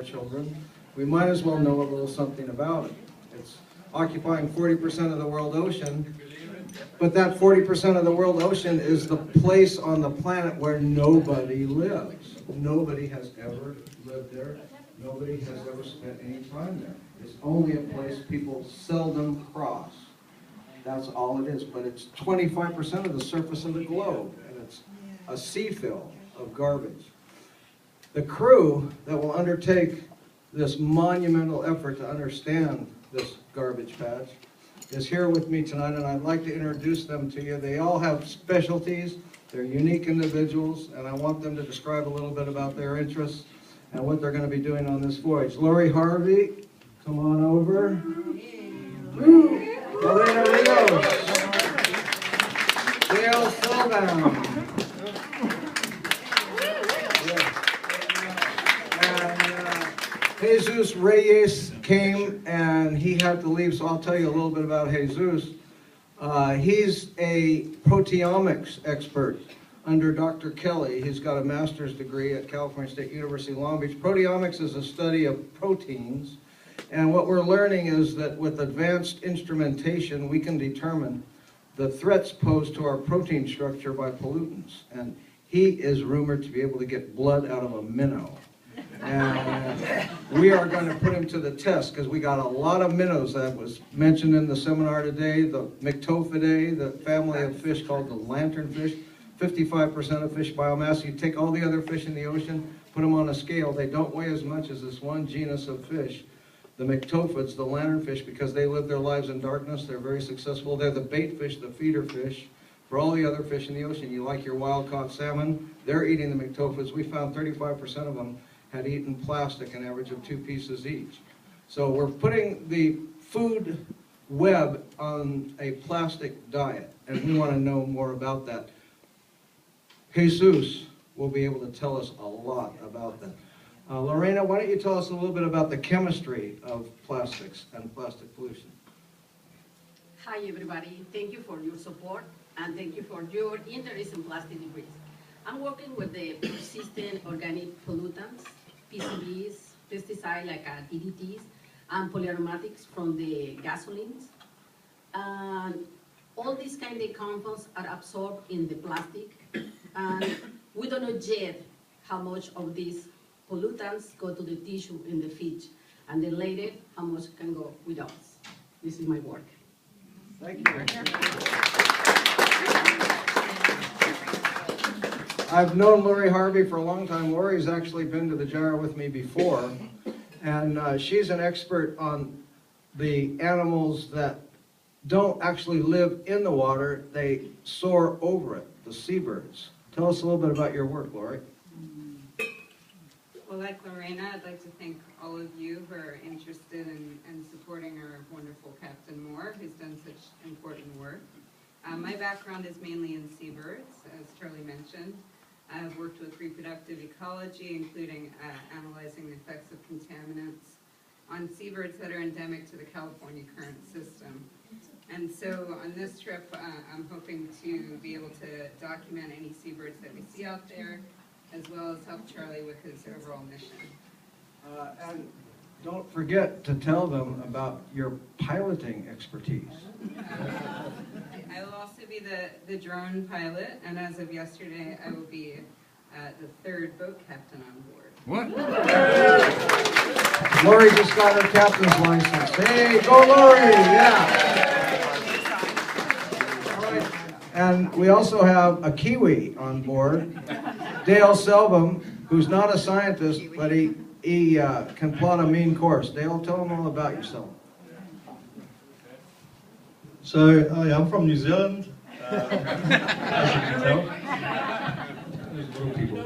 children, we might as well know a little something about it. It's occupying 40% of the world ocean, but that 40% of the world ocean is the place on the planet where nobody lives. Nobody has ever lived there. Nobody has ever spent any time there. It's only a place people seldom cross. That's all it is, but it's 25% of the surface of the globe, and it's a sea fill of garbage. The crew that will undertake this monumental effort to understand this garbage patch is here with me tonight, and I'd like to introduce them to you. They all have specialties, they're unique individuals, and I want them to describe a little bit about their interests and what they're going to be doing on this voyage. Lori Harvey, come on over. Lorena Rios. Dale Sullivan. Jesus Reyes came and he had to leave, so I'll tell you a little bit about Jesus. He's a proteomics expert under Dr. Kelly. He's got a master's degree at California State University, Long Beach. Proteomics is a study of proteins, and what we're learning is that with advanced instrumentation, we can determine the threats posed to our protein structure by pollutants. And he is rumored to be able to get blood out of a minnow. And we are going to put him to the test because we got a lot of minnows that was mentioned in the seminar today. The Myctophidae, the family of fish called the lanternfish, 55% of fish biomass. You take all the other fish in the ocean, put them on a scale, they don't weigh as much as this one genus of fish. The Myctophids, the lanternfish, because they live their lives in darkness, they're very successful. They're the bait fish, the feeder fish. For all the other fish in the ocean, you like your wild-caught salmon, they're eating the Myctophids. We found 35% of them had eaten plastic, an average of 2 pieces each. So we're putting the food web on a plastic diet, and we want to know more about that. Jesus will be able to tell us a lot about that. Lorena, why don't you tell us a little bit about the chemistry of plastics and plastic pollution? Hi everybody, thank you for your support and thank you for your interest in plastic debris. I'm working with the persistent organic pollutants, PCBs, pesticides like DDTs, and polyaromatics from the gasolines. And all these kind of compounds are absorbed in the plastic, and we don't know yet how much of these pollutants go to the tissue in the fish, and then later how much can go with us. This is my work. Thank you. I've known Lori Harvey for a long time. Lori's actually been to the gyre with me before, and she's an expert on the animals that don't actually live in the water, they soar over it, the seabirds. Tell us a little bit about your work, Lori. Well, like Lorena, I'd like to thank all of you who are interested in supporting our wonderful Captain Moore, who's done such important work. My background is mainly in seabirds, as Charlie mentioned. I've worked with reproductive ecology, including analyzing the effects of contaminants on seabirds that are endemic to the California current system. And so on this trip, I'm hoping to be able to document any seabirds that we see out there, as well as help Charlie with his overall mission. And don't forget to tell them about your piloting expertise. I will also be the drone pilot, and as of yesterday, I will be the 3rd boat captain on board. What? Lori just got her captain's license. Hey, go Lori! Yeah. All right. And we also have a Kiwi on board, Dale Selvum, who's not a scientist, but he can plot a mean course. Dale, tell them all about yourself. So, I'm from New Zealand, as you can tell. There's little people.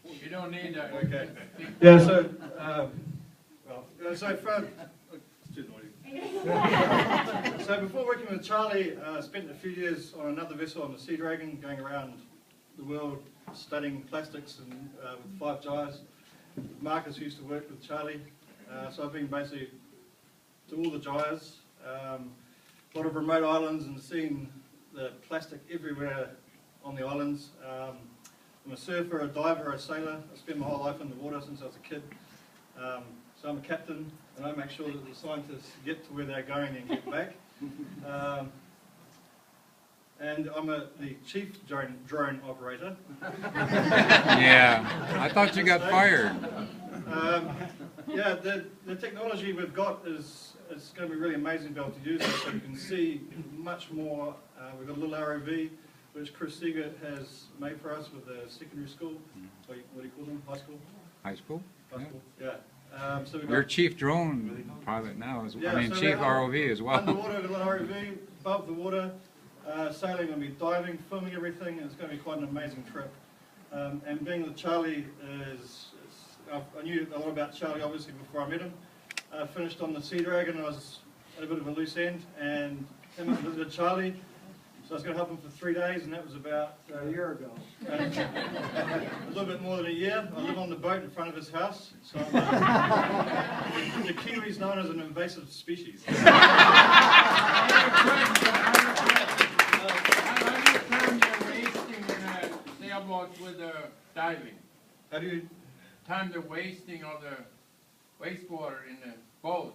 You don't need that. Okay. Yeah, so, so before working with Charlie, I spent a few years on another vessel on the Sea Dragon, going around the world studying plastics and with 5 gyres. Marcus used to work with Charlie. So I've been basically to all the gyres, a lot of remote islands, and seen the plastic everywhere on the islands. I'm a surfer, a diver, a sailor. I spent my whole life in the water since I was a kid. So I'm a captain, and I make sure that the scientists get to where they're going and get back. And I'm the chief drone operator. Yeah, I thought you got fired. Yeah, the technology we've got is going to be really amazing to be able to use it, so you can see much more. We've got a little ROV, which Chris Seeger has made for us with the secondary school. What do you call them? High school? High school? High Yeah. school, yeah. So we've You're got, chief drone pilot now, as Yeah, I mean, so chief we're ROV as well. underwater, we've got a little ROV, above the water, sailing, going to be diving, filming everything. It's going to be quite an amazing trip. And being with Charlie I knew a lot about Charlie obviously before I met him. Finished on the Sea Dragon. I was at a bit of a loose end and came up and visited Charlie. So I was going to help him for 3 days, and that was about A year ago. a little bit more than a year. I live on the boat in front of his house. So the kiwi's known as an invasive species. How do you time the wasting in a sailboat with the diving? How do you Time the wasting of the wastewater in the boat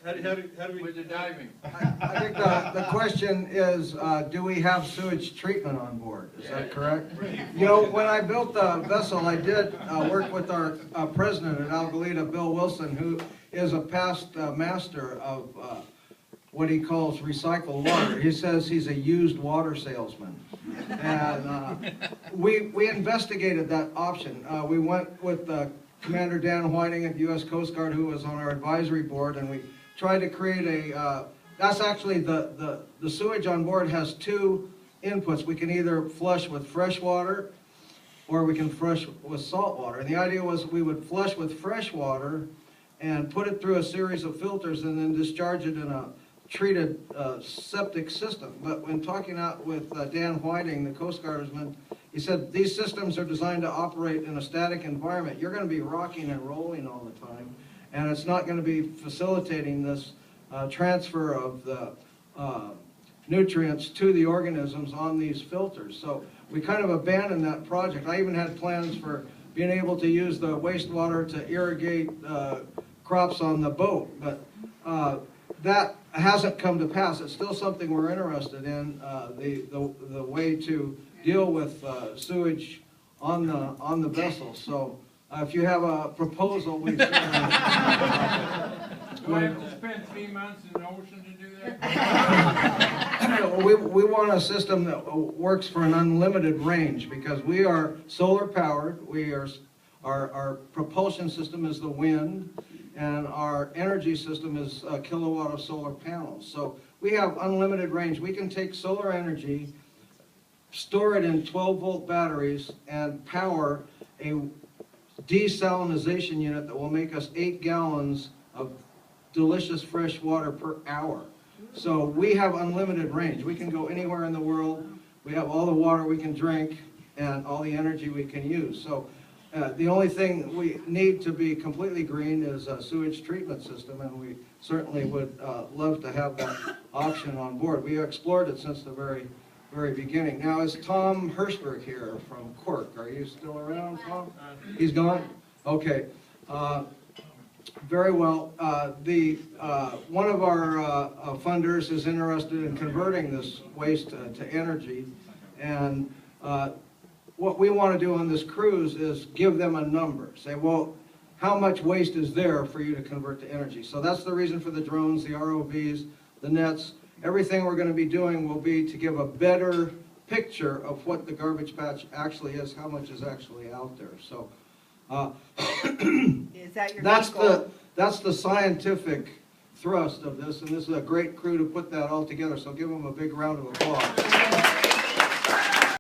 how do we with the diving? I think the question is, do we have sewage treatment on board? Is that correct? You know, when I built the vessel, I did work with our president at Algalita, Bill Wilson, who is a past master of what he calls recycled water. He says he's a used water salesman. And we investigated that option. We went with Commander Dan Whiting at the U.S. Coast Guard, who was on our advisory board, and we tried to create that's actually the sewage on board has two inputs. We can either flush with fresh water or we can flush with salt water. And the idea was we would flush with fresh water and put it through a series of filters and then discharge it in a treated septic system. But when talking out with Dan Whiting, the Coast Guardsman, he said these systems are designed to operate in a static environment. You're going to be rocking and rolling all the time, and it's not going to be facilitating this transfer of the nutrients to the organisms on these filters. So we kind of abandoned that project. I even had plans for being able to use the wastewater to irrigate crops on the boat, but that hasn't come to pass. It's still something we're interested in, the way to deal with sewage on the vessel. So if you have a proposal, we Do I have to spend 3 months in the ocean to do that? we want a system that works for an unlimited range because we are solar powered. Our propulsion system is the wind, and our energy system is a kilowatt of solar panels. So we have unlimited range. We can take solar energy, store it in 12-volt batteries, and power a desalinization unit that will make us 8 gallons of delicious fresh water per hour. So we have unlimited range. We can go anywhere in the world. We have all the water we can drink and all the energy we can use. So the only thing we need to be completely green is a sewage treatment system, and we certainly would love to have that option on board. We explored it since the very beginning. Now, is Tom Hirschberg here from Cork? Are you still around, Tom? He's gone? Okay. Very well. One of our funders is interested in converting this waste to energy, and what we want to do on this cruise is give them a number. Say, well, how much waste is there for you to convert to energy? So that's the reason for the drones, the ROVs, the nets. Everything we're going to be doing will be to give a better picture of what the garbage patch actually is, how much is actually out there. So Is that your main goal? that's the scientific thrust of this, and this is a great crew to put that all together. So give them a big round of applause.